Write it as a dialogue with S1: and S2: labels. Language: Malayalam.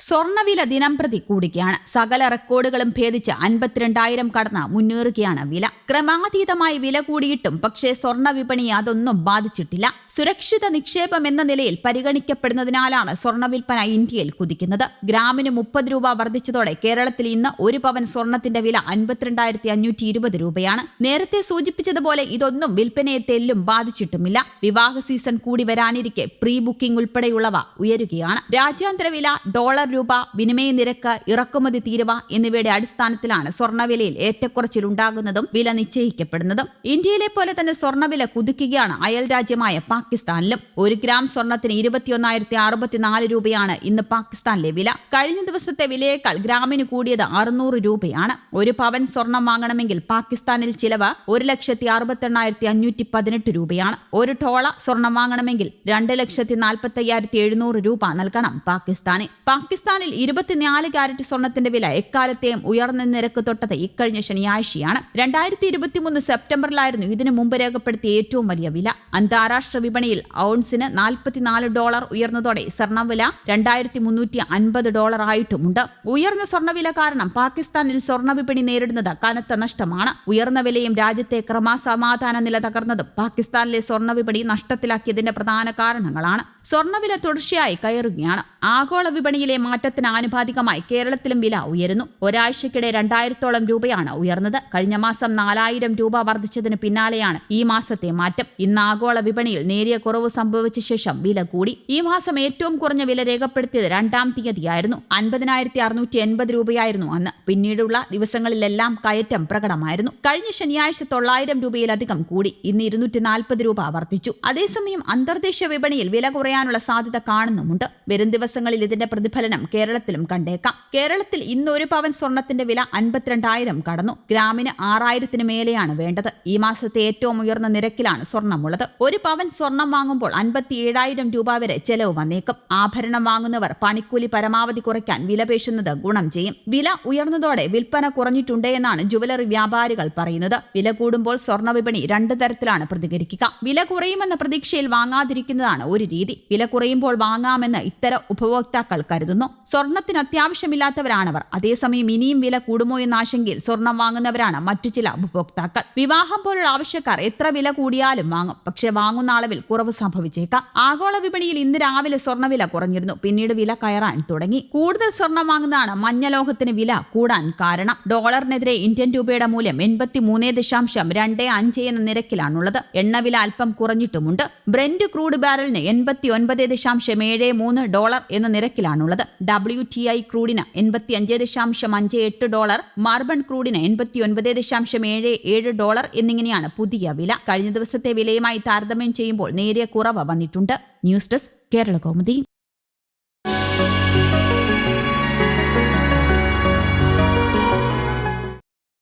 S1: സ്വർണ്ണവില ദിനംപ്രതി കൂടുകയാണ്. സകല റെക്കോർഡുകളും ഭേദിച്ച് 52,000 കടന്ന് മുന്നേറുകയാണ് വില. ക്രമാതീതമായി വില കൂടിയിട്ടും പക്ഷേ സ്വർണ്ണ വിപണിയെ അതൊന്നും ബാധിച്ചിട്ടില്ല. സുരക്ഷിത നിക്ഷേപം എന്ന നിലയിൽ പരിഗണിക്കപ്പെടുന്നതിനാലാണ് സ്വർണ്ണ വിൽപ്പന ഇന്ത്യയിൽ കുതിക്കുന്നത്. ഗ്രാമിന് 30 രൂപ വർദ്ധിച്ചതോടെ കേരളത്തിൽ ഇന്ന് ഒരു പവൻ സ്വർണ്ണത്തിന്റെ വില 52,520 രൂപയാണ്. നേരത്തെ സൂചിപ്പിച്ചതുപോലെ ഇതൊന്നും വിൽപ്പനയെ തെല്ലും ബാധിച്ചിട്ടുമില്ല. വിവാഹ സീസൺ കൂടി വരാനിരിക്കെ പ്രീ ബുക്കിംഗ് ഉൾപ്പെടെയുള്ളവ ഉയരുകയാണ്. രാജ്യാന്തര വില, ഡോളർ രൂപ, വിനിമയ നിരക്ക്, ഇറക്കുമതി തീരുവ എന്നിവയുടെ അടിസ്ഥാനത്തിലാണ് സ്വർണ്ണവിലയിൽ ഏറ്റക്കുറച്ചിലുണ്ടാകുന്നതും വില നിശ്ചയിക്കപ്പെടുന്നതും. ഇന്ത്യയിലെ പോലെ തന്നെ സ്വർണ്ണവില കുതിക്കുകയാണ് അയൽ രാജ്യമായ പാകിസ്ഥാനിലും. 1 ഗ്രാം സ്വർണ്ണത്തിന് 21,064 രൂപയാണ് ഇന്ന് പാകിസ്ഥാനിലെ വില. കഴിഞ്ഞ ദിവസത്തെ വിലയേക്കാൾ ഗ്രാമിന് കൂടിയത് 600 രൂപയാണ്. ഒരു പവൻ സ്വർണം വാങ്ങണമെങ്കിൽ പാകിസ്ഥാനിൽ ചിലവ് 1,68,518 രൂപയാണ്. ഒരു ടോള സ്വർണം വാങ്ങണമെങ്കിൽ 2,45,700 രൂപ നൽകണം പാകിസ്ഥാന്. പാകിസ്ഥാനിൽ 24 കാരറ്റ് സ്വർണത്തിന്റെ വില എക്കാലത്തെയും ഉയർന്ന നിരക്ക് തൊട്ടത് ഇക്കഴിഞ്ഞ ശനിയാഴ്ചയാണ്. 2023 സെപ്റ്റംബറിലായിരുന്നു ഇതിനു മുമ്പ് രേഖപ്പെടുത്തിയ ഏറ്റവും വലിയ വില. അന്താരാഷ്ട്ര വിപണിയിൽ ഔൺസിന് $44 ഉയർന്നതോടെ സ്വർണ്ണവില $2,350 ആയിട്ടുമുണ്ട്. ഉയർന്ന സ്വർണ്ണവില കാരണം പാകിസ്ഥാനിൽ സ്വർണ്ണ വിപണി നേരിടുന്നത് കനത്ത നഷ്ടമാണ്. ഉയർന്ന വിലയും രാജ്യത്തെ ക്രമസമാധാന നില തകർന്നതും പാകിസ്ഥാനിലെ സ്വർണ്ണ വിപണി നഷ്ടത്തിലാക്കിയതിന്റെ പ്രധാന കാരണങ്ങളാണ്. സ്വർണ്ണവില തുടർച്ചയായി കയറുകയാണ്. ആഗോള വിപണിയിലെ മാറ്റത്തിന് ആനുപാതികമായി കേരളത്തിലും വില ഉയരുന്നു. ഒരാഴ്ചക്കിടെ 2,000 രൂപയാണ് ഉയർന്നത്. കഴിഞ്ഞ മാസം 4,000 രൂപ വർദ്ധിച്ചതിന് പിന്നാലെയാണ് ഈ മാസത്തെ മാറ്റം. ഇന്ന് ആഗോള വിപണിയിൽ നേരിയ കുറവ് സംഭവിച്ച ശേഷം വില കൂടി. ഈ മാസം ഏറ്റവും കുറഞ്ഞ വില രേഖപ്പെടുത്തിയത് 2-ാം തീയതിയായിരുന്നു. 50,680 രൂപയായിരുന്നു അന്ന്. പിന്നീടുള്ള ദിവസങ്ങളിലെല്ലാം കയറ്റം പ്രകടമായിരുന്നു. കഴിഞ്ഞ ശനിയാഴ്ച 900 രൂപയിലധികം കൂടി. ഇന്ന് 240 രൂപ വർദ്ധിച്ചു. അതേസമയം അന്തർദേശീയ വിപണിയിൽ വില കുറയാനുള്ള സാധ്യത കാണുന്നുമുണ്ട്. വരും ദിവസങ്ങളിൽ ഇതിന്റെ പ്രതിഫലനം കേരളത്തിലും കണ്ടേക്കാം. കേരളത്തിൽ ഇന്ന് ഒരു പവൻ സ്വർണത്തിന്റെ വില 52,000 കടന്നു. ഗ്രാമിന് 6,000 മേലെയാണ് വേണ്ടത്. ഈ മാസത്തെ ഏറ്റവും ഉയർന്ന നിരക്കിലാണ് സ്വർണ്ണമുള്ളത്. ഒരു പവൻ സ്വർണം വാങ്ങുമ്പോൾ 57,000 രൂപ വരെ ചെലവ് വന്നേക്കും. ആഭരണം വാങ്ങുന്നവർ പണിക്കൂലി പരമാവധി കുറയ്ക്കാൻ വിലപേശുന്നത് ഗുണം ചെയ്യും. വില ഉയർന്നതോടെ വിൽപ്പന കുറഞ്ഞിട്ടുണ്ട് എന്നാണ് ജുവലറി വ്യാപാരികൾ പറയുന്നത്. വില കൂടുമ്പോൾ സ്വർണ്ണ വിപണി 2 തരത്തിലാണ് പ്രതികരിക്കുക. വില കുറയുമെന്ന പ്രതീക്ഷയിൽ വാങ്ങാതിരിക്കുന്നതാണ് ഒരു രീതി. വില കുറയുമ്പോൾ വാങ്ങാമെന്ന് ഇത്തരം ഉപഭോക്താക്കൾ കരുതുന്നു. സ്വർണത്തിന് അത്യാവശ്യമില്ലാത്തവരാണവർ. അതേസമയം ഇനിയും വില കൂടുമോ എന്ന ആശങ്കയിൽ സ്വർണം വാങ്ങുന്നവരാണ് മറ്റു ചില ഉപഭോക്താക്കൾ. വിവാഹം പോലുള്ള ആവശ്യക്കാർ എത്ര വില കൂടിയാലും വാങ്ങും. പക്ഷെ വാങ്ങുന്ന അളവിൽ കുറവ് സംഭവിച്ചേക്കാം. ആഗോള വിപണിയിൽ ഇന്ന് രാവിലെ സ്വർണ്ണവില കുറഞ്ഞിരുന്നു. പിന്നീട് വില കയറാൻ തുടങ്ങി. കൂടുതൽ സ്വർണം വാങ്ങുന്നതാണ് മഞ്ഞലോഹത്തിന് വില കൂടാൻ കാരണം. ഡോളറിനെതിരെ ഇന്ത്യൻ രൂപയുടെ മൂല്യം 83.25 എന്ന നിരക്കിലാണുള്ളത്. എണ്ണവില അല്പം കുറഞ്ഞിട്ടുമുണ്ട്. ബ്രെന്റ് ക്രൂഡ് ബാരലിന് $89.73 എന്ന നിരക്കിലാണുള്ളത്. WTI ക്രൂഡിന് $85.58, മാർബൺ ക്രൂഡിന് $89.77 എന്നിങ്ങനെയാണ് പുതിയ വില. കഴിഞ്ഞ ദിവസത്തെ വിലയുമായി താരതമ്യം ചെയ്യുമ്പോൾ നേരിയ കുറവ് വന്നിട്ടുണ്ട്. News desk Kerala Kaumudi.